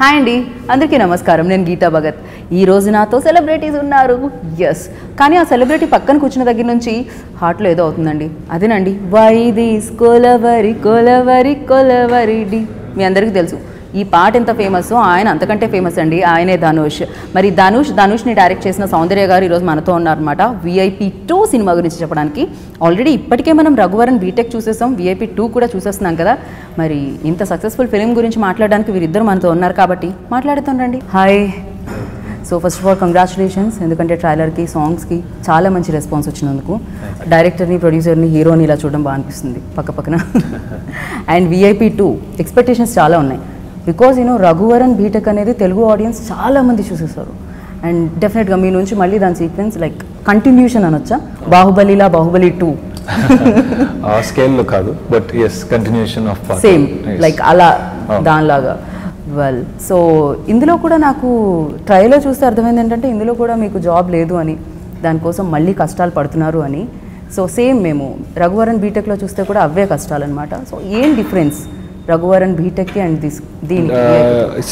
Hi అండి, అందరికీ నమస్కారం. నేను గీతా భగత్. ఈరోజు నాతో సెలబ్రిటీస్ ఉన్నారు. ఎస్, కానీ ఆ సెలబ్రిటీ పక్కన కూర్చున్న దగ్గర నుంచి హార్ట్లో ఏదో అవుతుందండి. అదేనండి, why this Kolaveri Kolaveri Kolaveri D. మీ అందరికీ తెలుసు ఈ పాట ఎంత ఫేమస్, ఆయన అంతకంటే ఫేమస్ అండి. ఆయనే ధనుష్. మరి ధనుష్ని డైరెక్ట్ చేసిన సౌందర్య గారు ఈరోజు మనతో ఉన్నారనమాట. VIP 2 సినిమా గురించి చెప్పడానికి. ఆల్రెడీ ఇప్పటికే మనం రఘువరన్ బీటెక్ చూసేసాం, VIP 2 కూడా చూసేస్తున్నాం కదా. మరి ఇంత సక్సెస్ఫుల్ ఫిలిం గురించి మాట్లాడడానికి వీరిద్దరు మనతో ఉన్నారు కాబట్టి మాట్లాడుతుండండి. Hi. So first of all congratulations, ఎందుకంటే ట్రైలర్కి సాంగ్స్కి చాలా మంచి రెస్పాన్స్ వచ్చినందుకు. డైరెక్టర్ని, ప్రొడ్యూసర్ని, హీరోని ఇలా చూడడం బాగా అనిపిస్తుంది పక్క పక్కన. అండ్ VIP 2 ఎక్స్పెక్టేషన్స్ చాలా ఉన్నాయి. బికాజ్ రఘువరన్ బీటెక్ అనేది తెలుగు ఆడియన్స్ చాలామంది చూసేస్తారు. అండ్ డెఫినెట్గా మీ నుంచి మళ్ళీ దాని సీక్వెన్స్ లైక్ కంటిన్యూషన్ అనొచ్చా, బాహుబలిలా బాహుబలి 2 ఆ స్కేల్లో కాదు, but as continuation of same like అలా దానిలాగా. వెల్, సో ఇందులో కూడా నాకు ట్రైలర్ చూస్తే అర్థమైంది ఏంటంటే ఇందులో కూడా మీకు జాబ్ లేదు అని, దానికోసం మళ్ళీ కష్టాలు పడుతున్నారు అని. సో సేమ్ మేము రఘువరన్ బీటెక్లో చూస్తే కూడా అవే కష్టాలు అనమాట. సో ఏం డిఫరెన్స్ రఘువరన్ బీటెక్కి అండ్ దీనికి?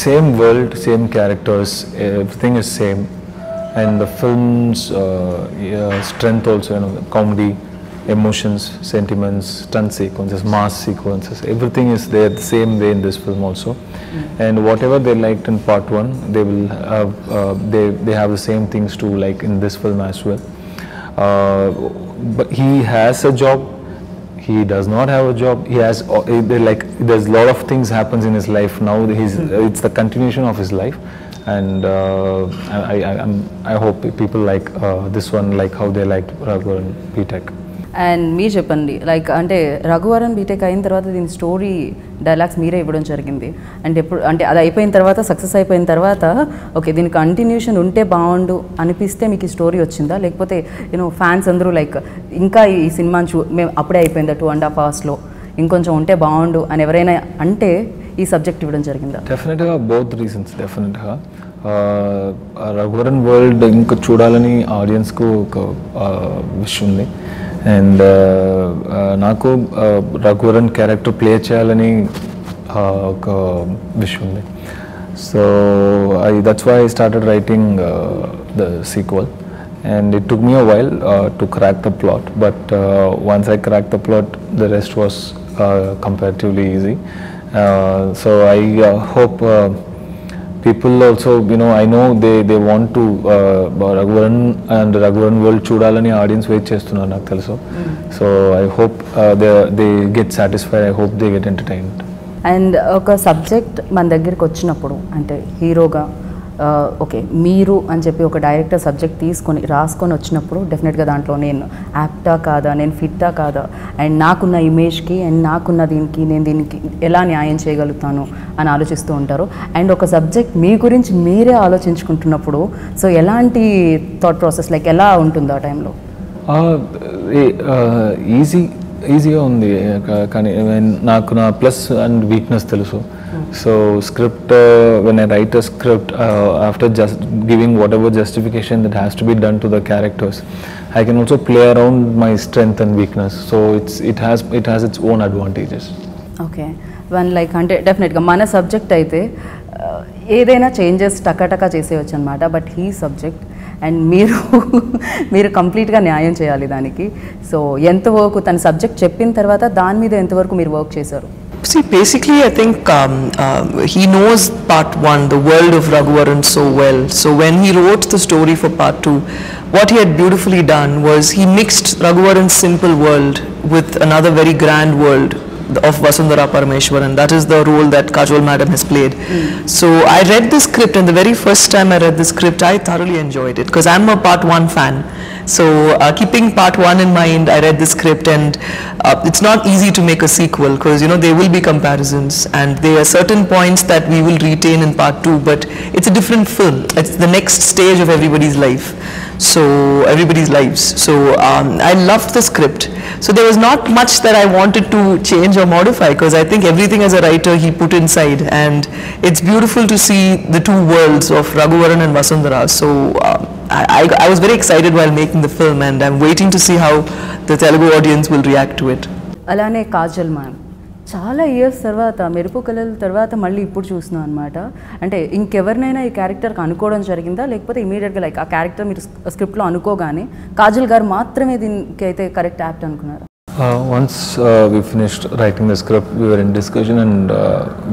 Same world, same characters, everything is same. And the films strength also, comedy, emotions, sentiments, stunt sequences, mass sequences, everything is there the same way in this film also. And whatever they liked in part 1, they will have they have the same things to like in this film as well. But he has a job, he does not have a job, he has like there's a lot of things happens in his life now. It's the continuation of his life. And I hope people like this one, like how they liked Raghuvaran BTech. And మీరు చెప్పండి, like అంటే Raghuvaran BTech అయిన తర్వాత దీని story dialogues మీరే ఇవ్వడం జరిగింది. అంటే ఎప్పుడు అంటే అది అయిపోయిన తర్వాత, సక్సెస్ అయిపోయిన తర్వాత, ఓకే దీని కంటిన్యూషన్ ఉంటే బాగుండు అనిపిస్తే మీకు ఈ స్టోరీ వచ్చిందా? లేకపోతే ఫ్యాన్స్ అందరూ లైక్ ఇంకా ఈ సినిమాని మేము అప్పుడే అయిపోయిందా 2.5 hours ఇంకొంచెం ఉంటే బాగుండు అని ఎవరైనా అంటే ఈ సబ్జెక్ట్ ఇవ్వడం జరిగిందా? డెఫినెట్గా బోత్ రీజన్స్. డెఫినెట్గా రఘువరన్ వరల్డ్ ఇంకా చూడాలని ఆడియన్స్కు ఒక విష్ ఉంది. అండ్ నాకు రఘువరన్ క్యారెక్టర్ ప్లే చేయాలని ఒక విష్ ఉంది. So that's why I started writing the sequel. And it took me a while to crack the plot, but once I cracked the plot, the rest was comparatively easy. So I hope people also, I know they want to Raghuvaran and Raghuvaran world chudalani audience wait chestunnaru నాకు తెలుసు. So I hope they get satisfied, I hope they get entertained. And ఒక subject మన దగ్గరికి వచ్చినప్పుడు అంటే హీరోగా okay మీరు అని చెప్పి ఒక డైరెక్టర్ సబ్జెక్ట్ తీసుకొని రాసుకొని వచ్చినప్పుడు డెఫినెట్గా దాంట్లో నేను యాప్టా కాదా, నేను ఫిట్టా కాదా, అండ్ నాకున్న ఇమేజ్కి అండ్ నాకున్న నేను దీనికి ఎలా న్యాయం చేయగలుగుతాను అని ఆలోచిస్తూ ఉంటారు. అండ్ ఒక సబ్జెక్ట్ మీ గురించి మీరే ఆలోచించుకుంటున్నప్పుడు సో ఎలాంటి థాట్ ప్రాసెస్ లైక్ ఎలా ఉంటుంది ఆ టైంలో? ఈజీగా ఉంది, కానీ నాకు నా ప్లస్ అండ్ వీక్నెస్ తెలుసు. So script, when I write a script, after just giving whatever justification that has to be done to the characters, I can also play around my strength and weakness. So it has its own advantages. Okay, when like అంటే డెఫినెట్గా మన subject అయితే ఏదైనా changes టకాటకా చేసేయచ్చు అనమాట. But he subject and మీరు కంప్లీట్గా న్యాయం చేయాలి దానికి. సో ఎంత వర్క్ తన సబ్జెక్ట్ చెప్పిన తర్వాత దాని మీద ఎంతవరకు మీరు వర్క్ చేశారు? See, basically, I think he knows part 1, the world of Raghuvaran, so well. So when he wrote the story for part 2, what he had beautifully done was he mixed Raghuvaran's simple world with another very grand world of Vasundhara Parameshwaran. That is the role that Kajol madam has played. So I read the script, and the very first time I read the script, I thoroughly enjoyed it because I'm a part 1 fan. So keeping part 1 in mind, I read the script, and it's not easy to make a sequel because there will be comparisons, and there are certain points that we will retain in part 2, but it's a different film. It's the next stage of everybody's life. So everybody's lives. So I loved the script. So there was not much that I wanted to change or modify because I think everything as a writer he put inside, and it's beautiful to see the two worlds of Raghuvaran and Vasundhara. So I was very excited while making the film, and I'm waiting to see how the Telugu audience will react to it. అలానే Kajal ma'am చాలా years తర్వాత మెరుపు కళల తర్వాత మళ్ళీ ఇప్పుడు చూస్తున్నాను అనమాట. అంటే ఇంకెవరినైనా ఈ క్యారెక్టర్కి అనుకోవడం జరిగిందా, లేకపోతే ఇమీడియట్గా లైక్ ఆ క్యారెక్టర్ మీరు స్క్రిప్ట్లో అనుకోగానే కాజల్ గారు మాత్రమే దీనికి అయితే కరెక్ట్ యాక్ట్ అనుకున్నారు? Once we finished writing the script, we were in discussion and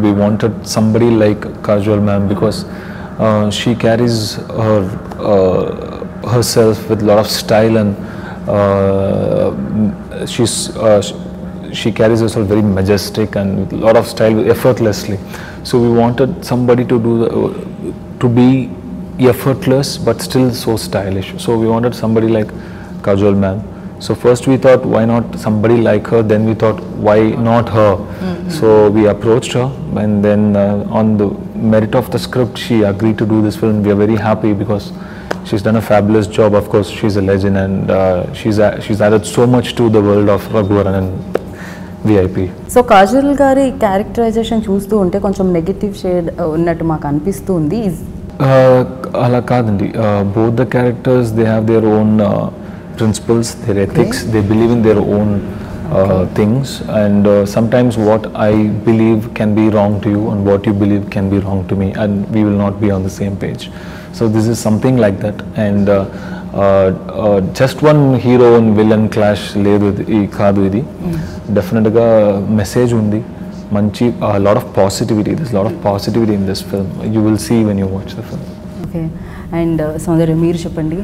we wanted somebody like Kajol ma'am because she carries herself with a lot of style and she carries herself very majestic and with a lot of style effortlessly. So we wanted somebody to be effortless but still so stylish. So we wanted somebody like Kajol ma'am. So first we thought, why not somebody like her? Then we thought, why not her? So we approached her, and then on the merit of the script, she agreed to do this film. We are very happy because she's done a fabulous job. Of course, she's a legend, and she's added so much to the world of Raghuvaran and VIP. So Kajal గారి characterisation చూస్తూ ఉంటే కొంచెం negative shade ఉన్నట్టు మాకు అనిపిస్తుంది. అలా కాదండి, both the characters, they have their own principles, their ethics, they believe in their own things, and sometimes what I believe can be wrong to you and what you believe can be wrong to me, and we will not be on the same page. So this is something like that, and just one hero and villain clash లేదు ఈ కాదు ఇది. డెఫినెట్గా message ఉంది, మంచి lot of positivity, there's a lot of positivity in this film. You will see when you watch the film. Okay. And Soundarya మీరు చెప్పండి,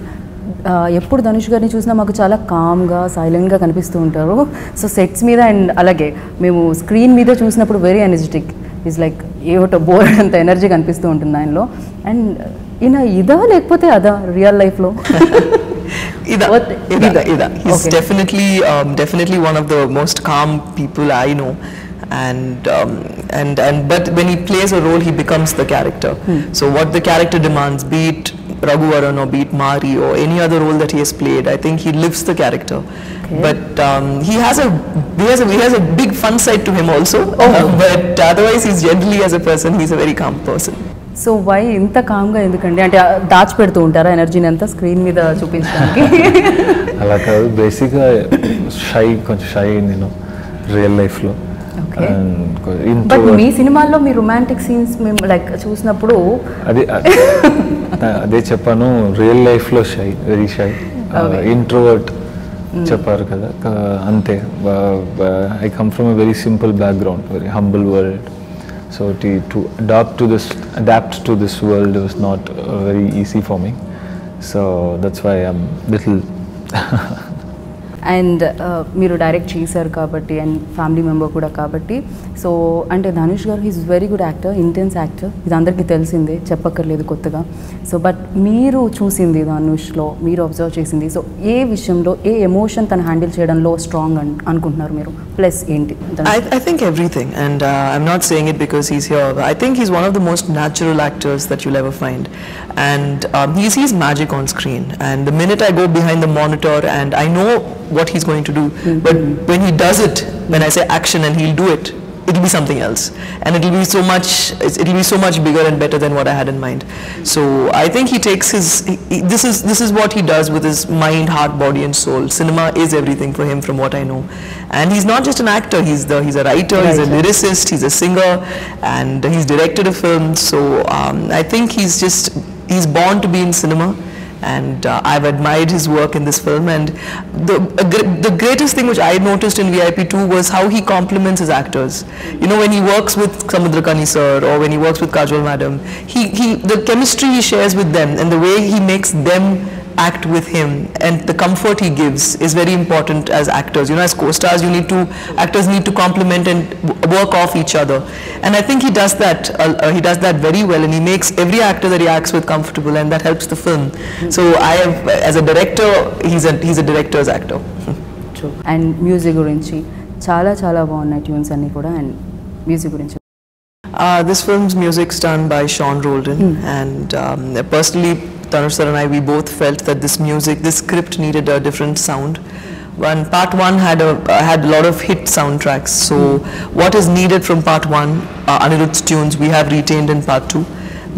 ఎప్పుడు ధనుష్ గారిని చూసినా మాకు చాలా కామ్గా సైలెంట్గా కనిపిస్తూ ఉంటారు. సో సెట్స్ మీద అండ్ అలాగే మేము స్క్రీన్ మీద చూసినప్పుడు వెరీ ఎనర్జెటిక్, ఈజ్ లైక్ ఏమిటో బోర్ అంత ఎనర్జీ కనిపిస్తూ ఉంటుంది ఆయనలో. అండ్ ఈయన ఇదా లేకపోతే అదా రియల్ లైఫ్లో? He's definitely one of the most calm people I know. And but when he plays a role, he becomes the character. So what the character demands, be it Raghuvaran or be it Mari or any other role that he has played, I think he lives the character. Okay. But he has a big fun side to him also. But otherwise, he's generally, as a person, he's a very calm person. So why ఇంత కామ్గా ఎందుకండి? అంటే దాచిపెడుతూ ఉంటారా ఎనర్జీని అంతా screen మీద చూపించడానికి? అలా కాదు, బేసిక్గా కొంచెం షై నేను రియల్ లైఫ్లో. బట్ మీ సినిమాల్లో మీ రొమాంటిక్ సీన్స్ మేము లైక్ చూసినప్పుడు అదే చెప్పాను, రియల్ లైఫ్లో షై, వెరీ షై, ఇంట్రోవర్ట్ చెప్పారు కదా, అంతే. I come from a very simple background, very humble world. So to adapt to this world was not very easy for me. So that's why I'm little. And మీరు direct చేశారు కాబట్టి and family member కూడా కాబట్టి, so అంటే ధనుష్ గారు is very good actor, intense actor, ఇది అందరికీ తెలిసిందే, చెప్పక్కర్లేదు కొత్తగా. సో బట్ మీరు చూసింది ధనుష్లో, మీరు అబ్జర్వ్ చేసింది, సో ఏ విషయంలో ఏ ఎమోషన్ తను హ్యాండిల్ చేయడంలో స్ట్రాంగ్ అనుకుంటున్నారు మీరు? ప్లస్ ఏంటి? I think everything, and I'm not saying it because he's here. I think he's one of the most natural actors that you'll ever find, and he sees magic on screen. And the minute I go behind the monitor and I know what he's going to do, but when he does it, when I say action and he'll do it, it'll be something else, and it'll be so much bigger and better than what I had in mind. So I think he takes this is what he does with his mind, heart, body and soul. Cinema is everything for him, from what I know. And he's not just an actor, he's a writer, he's a lyricist, he's a singer, and he's directed a film. So I think he's born to be in cinema, and I've admired his work in this film. And the greatest thing which I noticed in VIP2 was how he compliments his actors. You know, when he works with Samudrakani sir or when he works with Kajol madam, the chemistry he shares with them and the way he makes them act with him and the comfort he gives is very important as actors. You know, as co-stars, actors need to complement and work off each other. And I think he does that very well, and he makes every actor that he acts with comfortable, and that helps the film. So as a director, he's a director's actor. True. And music gurinchi చాలా బాగున్నాయి tunes అన్ని కూడా. And music గురించి, this film's music's done by Sean Roldan, and personally, Dhanush sir and I, we both felt that this script needed a different sound. When part 1 had a lot of hit soundtracks, so what is needed from part 1, Anirudh's tunes, we have retained in part 2.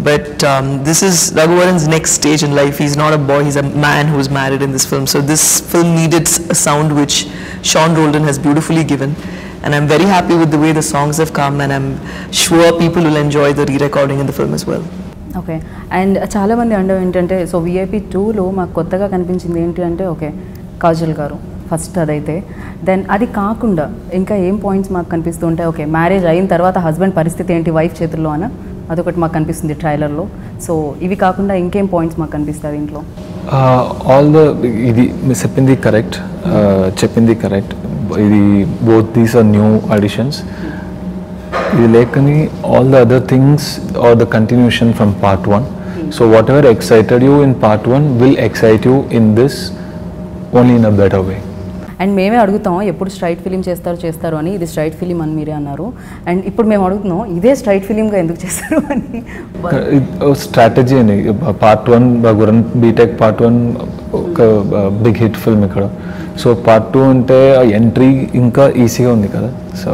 But this is Raghuvaran's next stage in life. He's not a boy, he's a man who is married in this film. So this film needed a sound which Sean Roldan has beautifully given. and I'm very happy with the way the songs have come, and I'm sure people will enjoy the re-recording in the film as well. Okay, and చాలామంది అనడం ఏంటంటే, so VIP 2లో మాకు కొత్తగా కనిపించింది ఏంటి అంటే, okay Kajal గారు ఫస్ట్ అదైతే, దెన్ అది కాకుండా ఇంకా ఏం పాయింట్స్ మాకు కనిపిస్తూ ఉంటాయి? ఓకే, మ్యారేజ్ అయిన తర్వాత హస్బెండ్ పరిస్థితి ఏంటి వైఫ్ చేతుల్లో అని అదొకటి మాకు కనిపిస్తుంది ట్రైలర్లో. సో ఇవి కాకుండా ఇంకేం పాయింట్స్ మాకు కనిపిస్తుంది దీంట్లో? ఆల్ ద ఇది చెప్పింది కరెక్ట్. ఇది both these are new additions. ఇది లేకని all the other things are the continuation from part 1. So whatever excited you in part 1 will excite you in this only in a better way. అండ్ మేమే అడుగుతాం ఎప్పుడు straight film చేస్తారు అని, ఇది straight film అని మీరే అన్నారు. అండ్ ఇప్పుడు మేము అడుగుతున్నాం ఇదే స్ట్రైట్ ఫిలింగా ఎందుకు చేస్తారు అని. స్ట్రాటజీ అని పార్ట్ 1 రఘువరన్ బీటెక్ పార్ట్ 1 ఒక బిగ్ హిట్ ఫిల్మ్ ఇక్కడ. సో పార్ట్ 2 అంటే ఎంట్రీ ఇంకా ఈజీగా ఉంది కదా. సో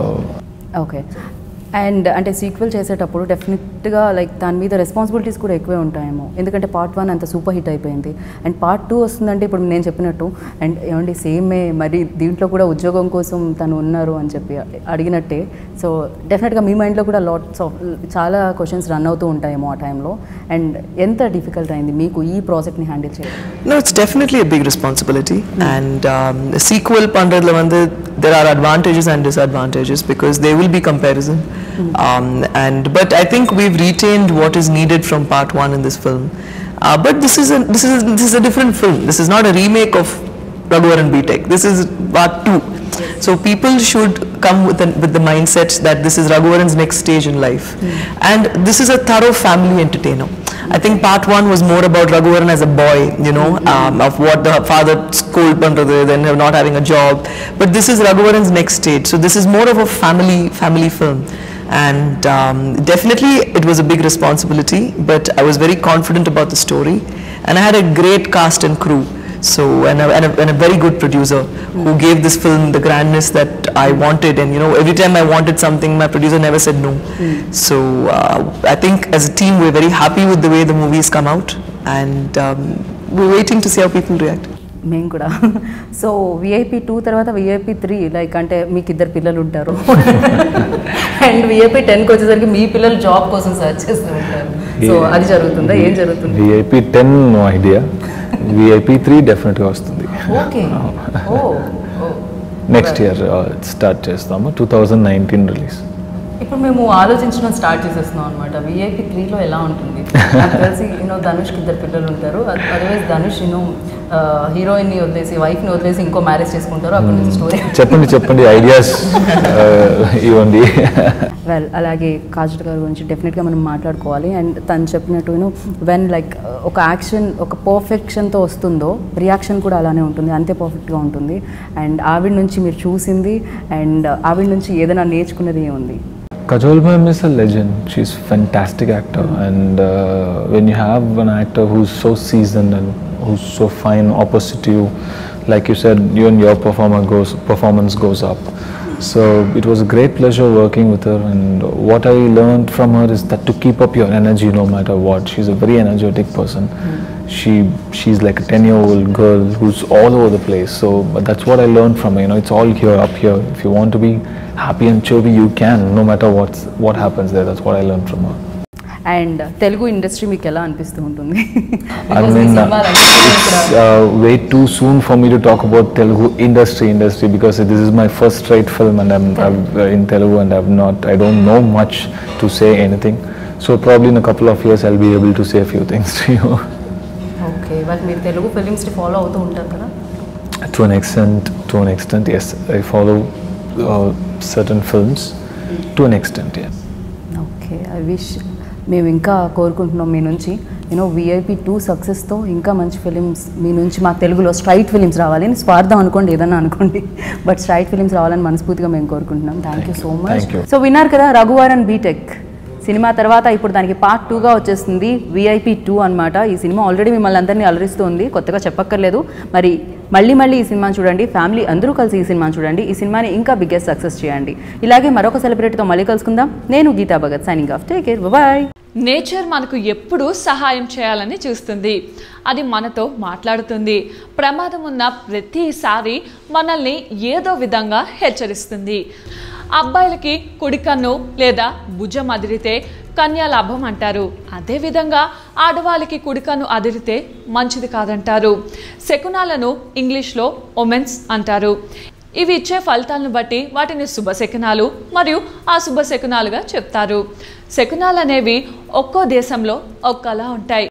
ఓకే, అండ్ అంటే సీక్వెల్ చేసేటప్పుడు డెఫినెట్గా లైక్ దాని మీద రెస్పాన్సిబిలిటీస్ కూడా ఎక్కువే ఉంటాయేమో, ఎందుకంటే పార్ట్ 1 అంత సూపర్ హిట్ అయిపోయింది. అండ్ పార్ట్ 2 వస్తుందంటే ఇప్పుడు నేను చెప్పినట్టు, అండ్ ఏమండి సేమే మరి దీంట్లో కూడా ఉద్యోగం కోసం తను ఉన్నారు అని చెప్పి అడిగినట్టే. సో డెఫినెట్గా మీ మైండ్లో కూడా లాట్స్ ఆఫ్ చాలా క్వశ్చన్స్ రన్ అవుతూ ఉంటాయేమో ఆ టైంలో. అండ్ ఎంత డిఫికల్ట్ అయింది మీకు ఈ ప్రాజెక్ట్ని హ్యాండిల్ చేయడం? No, it's definitely a big responsibility, and sequel pandradla vandu there are advantages and disadvantages because there will be comparison. But I think we've retained what is needed from part 1 in this film. But this is a different film. This is not a remake of Raghuvaran BTech. This is part 2. So people should come with the mindset that this is Raghuvaran's next stage in life, and this is a thorough family entertainer. I think part 1 was more about Raghuvaran as a boy, of what the father scolded pandrathu, then not having a job. But this is Raghuvaran's next stage. So this is more of a family film. And definitely it was a big responsibility, but I was very confident about the story, and I had a great cast and crew. So and a very good producer who gave this film the grandness that I wanted, and every time I wanted something, my producer never said no. So I think as a team we're very happy with the way the movies come out, and we're waiting to see how people react. మేము కూడా. So VIP 2 తర్వాత VIP 3 like అంటే మీకు ఇద్దరు పిల్లలు ఉంటారు, and VIP 10కి వచ్చేసరికి మీ పిల్లలు జాబ్ కోసం సర్చ్ చేస్తూ ఉంటారు. సో అది జరుగుతుందా, ఏం జరుగుతుంది? విఐపి 10 నో ఐడియా, విఐపి 3 డెఫినెట్గా వస్తుంది. ఓకే, నెక్స్ట్ ఇయర్ స్టార్ట్ చేస్తాము, 2019 రిలీజ్. ఇప్పుడు మేము ఆలోచించడం స్టార్ట్ చేసేస్తున్నాం అనమాట. విఐపి 3లో ఎలా ఉంటుంది? నాకు తెలిసి ధనుష్కి ఇద్దరు పిల్లలు ఉంటారు. అదర్వైజ్ ధనుష్ హీరోయిన్ని వదిలేసి వైఫ్ని వదిలేసి ఇంకో మ్యారేజ్ చేసుకుంటారు. అక్కడ నుంచి స్టోరీ చెప్పండి ఐడియాస్ ఇవ్వండి. వెల్, అలాగే కాజల్ గారి గురించి డెఫినెట్గా మనం మాట్లాడుకోవాలి. అండ్ తను చెప్పినట్టు వెన్ లైక్ ఒక యాక్షన్ ఒక పర్ఫెక్షన్తో వస్తుందో రియాక్షన్ కూడా అలానే ఉంటుంది, అంతే పర్ఫెక్ట్గా ఉంటుంది. అండ్ ఆవిడ నుంచి మీరు చూసింది అండ్ ఆవిడ నుంచి ఏదైనా నేర్చుకున్నది ఏముంది? Kajol ma'am is a legend. She's a fantastic actor, and when you have an actor who's so seasoned and who's so fine opposite to you, like you said, your performance goes up. So it was a great pleasure working with her, and what I learned from her is that to keep up your energy no matter what. She's a very energetic person. She's like a 10-year-old girl who's all over the place. So that's what I learned from her. It's all here, up here. If you want to be happy and chubby, you can, no matter what happens there. That's what I learned from her. And Telugu industry మీకు ఎలా అనిపిస్తూ ఉంటుంది? I mean, it's way too soon for me to talk about Telugu industry because this is my first straight film, and I'm in Telugu, and I don't know much to say anything. So probably in a couple of years I'll be able to say a few things to you. Okay, but మీరు Telugu ఫిలిమ్స్ని follow అవుతూ ఉంటారు కదా? To an extent, yes. I follow certain films to an extent, yes. Okay, I wish మేము ఇంకా కోరుకుంటున్నాం మీ నుంచి VIP 2 సక్సెస్తో ఇంకా మంచి ఫిలిమ్స్ మీ నుంచి మా తెలుగులో స్ట్రైట్ ఫిలిమ్స్ రావాలని, స్వార్థం అనుకోండి ఏదన్నా అనుకోండి, బట్ స్ట్రైట్ ఫిలిమ్స్ రావాలని మనస్ఫూర్తిగా మేము కోరుకుంటున్నాం. Thank you so much. So విన్నారు కదా, రఘువరన్ బీటెక్ సినిమా తర్వాత ఇప్పుడు దానికి పార్ట్ 2గా వచ్చేస్తుంది విఐపి 2 అనమాట. ఈ సినిమా ఆల్రెడీ మిమ్మల్ని అందరినీ అలరిస్తుంది, కొత్తగా చెప్పక్కర్లేదు. మరి మళ్ళీ ఈ సినిమాని చూడండి, ఫ్యామిలీ అందరూ కలిసి ఈ సినిమాని చూడండి, ఈ సినిమాని ఇంకా బిగ్గెస్ట్ సక్సెస్ చేయండి. ఇలాగే మరొక సెలబ్రిటీతో మళ్ళీ కలుసుకుందాం. నేను Geeta Bhagat, signing off. Take care, bye. Nature మనకు ఎప్పుడూ సహాయం చేయాలని చూస్తుంది, అది మనతో మాట్లాడుతుంది. ప్రమాదం ఉన్న ప్రతిసారి మనల్ని ఏదో విధంగా హెచ్చరిస్తుంది. అబ్బాయిలకి కుడి కన్ను లేదా భుజం అదిరితే కన్యాలాభం అంటారు. అదేవిధంగా ఆడవాళ్ళకి కుడి కన్ను అదిరితే మంచిది కాదంటారు. శకునాలను ఇంగ్లీష్లో ఒమెన్స్ అంటారు. ఇవి ఇచ్చే ఫలితాలను బట్టి వాటిని శుభశకునాలు మరియు అశుభశకునాలుగా చెప్తారు. శకునాలు అనేవి ఒక్కో దేశంలో ఒక్కలా ఉంటాయి.